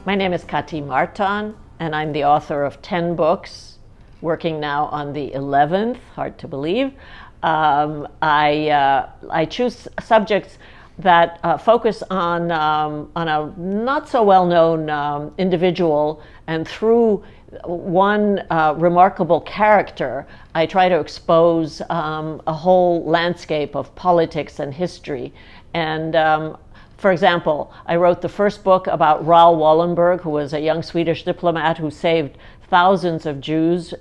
My name is Kati Marton, and I'm the author of 10 books, working now on the 11th, hard to believe. I choose subjects that focus on a not so well-known individual, and through one remarkable character, I try to expose a whole landscape of politics and history. And for example, I wrote the first book about Raoul Wallenberg, who was a young Swedish diplomat who saved thousands of Jews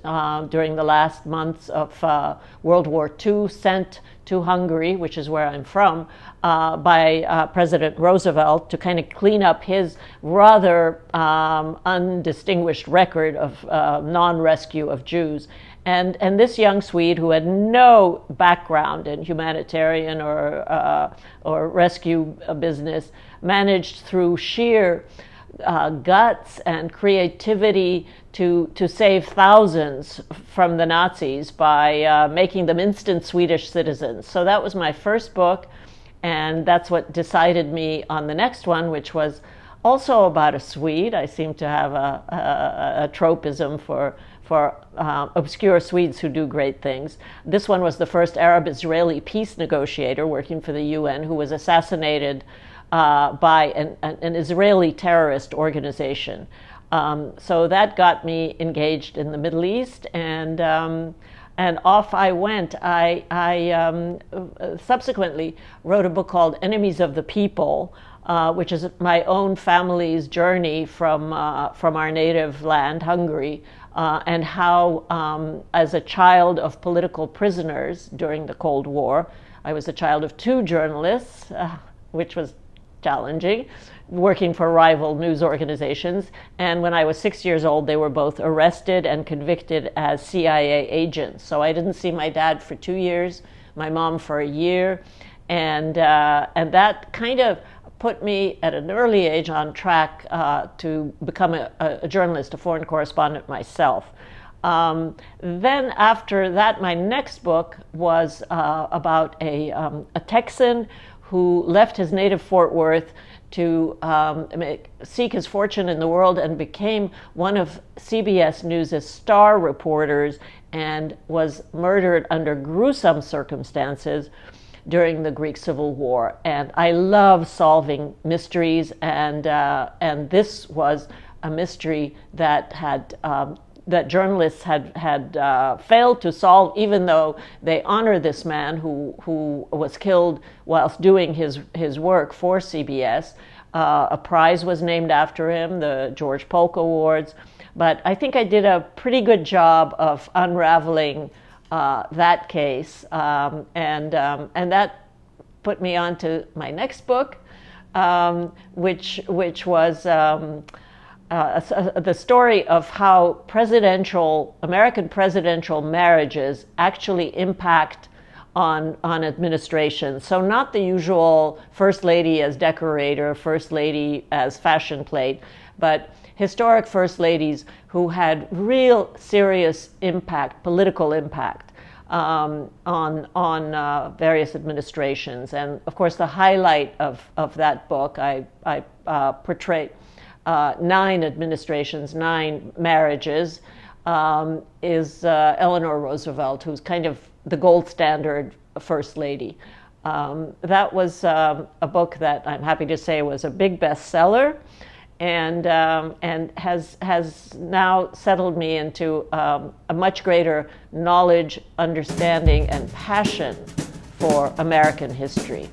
during the last months of World War II, sent to Hungary, which is where I'm from, by President Roosevelt to kind of clean up his rather undistinguished record of non-rescue of Jews. And this young Swede, who had no background in humanitarian or rescue business, managed through sheer guts and creativity to save thousands from the Nazis by making them instant Swedish citizens. So that was my first book, and that's what decided me on the next one, which was also about a Swede. I seem to have a tropism for obscure Swedes who do great things. This one was the first Arab-Israeli peace negotiator working for the UN, who was assassinated by an Israeli terrorist organization. So that got me engaged in the Middle East, and off I went. I subsequently wrote a book called Enemies of the People, which is my own family's journey from our native land, Hungary, and how, as a child of political prisoners during the Cold War, I was a child of two journalists, which was challenging, working for rival news organizations. And when I was 6 years old, they were both arrested and convicted as CIA agents. So I didn't see my dad for 2 years, my mom for a year, and that kind of put me at an early age on track to become a journalist, a foreign correspondent myself. Then after that, my next book was about a Texan who left his native Fort Worth to seek his fortune in the world, and became one of CBS News' star reporters, and was murdered under gruesome circumstances during the Greek Civil War. And I love solving mysteries, and this was a mystery that that journalists had failed to solve, even though they honor this man who was killed whilst doing his work for CBS. A prize was named after him, the George Polk Awards. But I think I did a pretty good job of unraveling that case, and that put me on to my next book, which was the story of how American presidential marriages actually impact on administration. So not the usual first lady as decorator, first lady as fashion plate, but historic first ladies who had real serious impact, political impact on various administrations. And of course, the highlight of that book, I portray 9 administrations, 9 marriages, is Eleanor Roosevelt, who's kind of the gold standard first lady. That was a book that I'm happy to say was a big bestseller, and has now settled me into a much greater knowledge, understanding, and passion for American history.